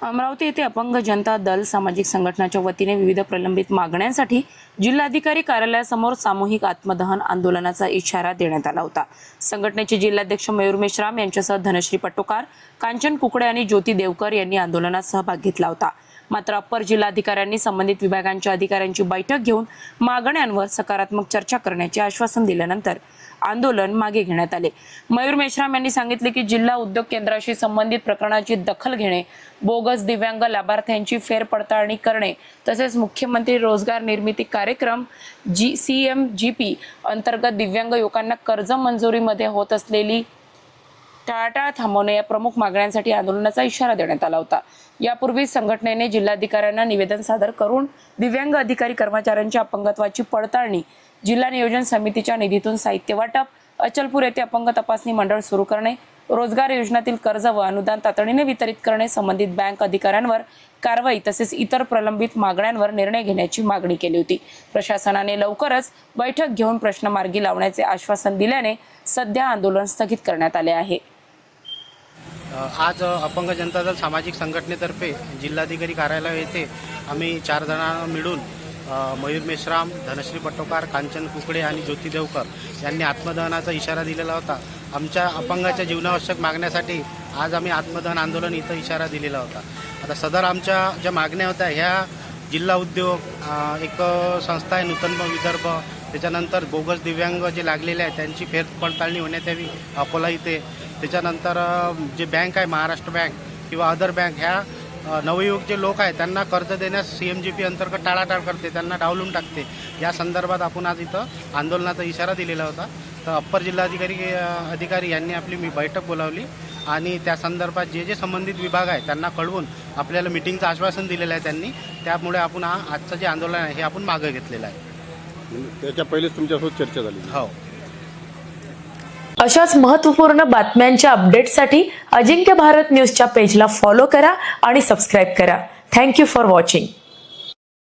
अमरावती येथे अपंग जनता दल सामाजिक संघटनाच्या वतीने विविध प्रलंबित मागण्यांसाठी जिल्हाधिकारी कार्यालयासमोर सामूहिक आत्मदहन आंदोलनाचा इशारा देण्यात आला होता। संघटनेचे जिल्हाध्यक्ष मयूर मेश्राम यांच्यासह धनश्री पटोकार, कांचन कुकडे आणि ज्योती देवकर यांनी आंदोलनात सहभाग घेतला होता। मात्र अप्पर जिल्हाधिकाऱ्यांनी संबंधित विभागांच्या अधिकाऱ्यांची बैठक घेऊन मागण्यांवर सकारात्मक चर्चा करण्याचे आश्वासन दिल्यानंतर आंदोलन मागे घेण्यात आले। मयूर मेश्राम यांनी सांगितले की जिल्हा उद्योग केंद्राशी संबंधित प्रकरणाची दखल घेणे, बोगस दिव्यांग लाभार्थ्यांची फेरपडताळणी करणे तसेच मुख्यमंत्री रोजगार निर्मिती कार्यक्रम CMGP अंतर्गत दिव्यांग युवकांना कर्ज मंजुरीमध्ये होत असलेली टाळाटाळ थांबवणे या प्रमुख मागण्यांसाठी आंदोलनाचा इशारा देण्यात आला होता। यापूर्वी संघटनेने जिल्हाधिकाऱ्यांना निवेदन सादर करून दिव्यांग अधिकारी कर्मचाऱ्यांच्या अपंगत्वाची पडताळणी, जिल्हा नियोजन समितीच्या निधीतून साहित्य वाटप, अचलपूर येथे अपंग तपासणी मंडळ सुरू करणे, रोजगार योजनेतील कर्ज व अनुदान तातडीने वितरित करणे, संबंधित बँक अधिकाऱ्यांवर कारवाई तसेच इतर प्रलंबित मागण्यांवर निर्णय घेण्याची मागणी केली होती। प्रशासनाने लवकरच बैठक घेऊन प्रश्न मार्गी लावण्याचे आश्वासन दिल्याने सध्या आंदोलन स्थगित करण्यात आले आहे। आज अपंग जनता दल सामाजिक संघटनेतर्फे जिल्हाधिकारी कार्यालय येथे आम्ही 4 जणांना मिळून मयूर मेश्राम, धनश्री पटोकार, कांचन कुकडे आणि ज्योती देवकर यांनी आत्मदहनाचा इशारा दिलेला होता। आमच्या अपंगाच्या जीवनावश्यक मागण्यासाठी आज आम्ही आत्मदहन आंदोलन इथं इशारा दिलेला होता। आता सदर आमच्या ज्या मागण्या होत्या ह्या जिल्हा उद्योग एक संस्था आहे नूतन विदर्भ, त्याच्यानंतर बोगस दिव्यांग जे लागलेले आहेत त्यांची फेरपडताळणी होण्यात यावी अकोला इथे, त्याच्यानंतर जे बँक आहे महाराष्ट्र बँक किंवा अदर बँक ह्या नवयुवक जे लोक आहेत त्यांना कर्ज देण्यास CMGP अंतर्गत टाळाटाळ करते, त्यांना डावलून टाकते। या संदर्भात आपण आज इथं आंदोलनाचा इशारा दिलेला होता। तर अप्पर जिल्हाधिकारी यांनी आपली बैठक बोलावली आणि त्या संदर्भात जे संबंधित विभाग आहे त्यांना कळवून आपल्याला मिटिंगचं आश्वासन दिलेलं आहे त्यांनी। त्यामुळे आपण आजचं जे आंदोलन आहे हे आपण मागे घेतलेलं आहे। त्याच्या पहिलेच तुमच्यासोबत चर्चा झाली? हो। अशाच महत्त्वपूर्ण बातम्यांच्या अपडेटसाठी अजिंक्य भारत न्यूजच्या पेजला फॉलो करा आणि सबस्क्राईब करा। Thank you for watching.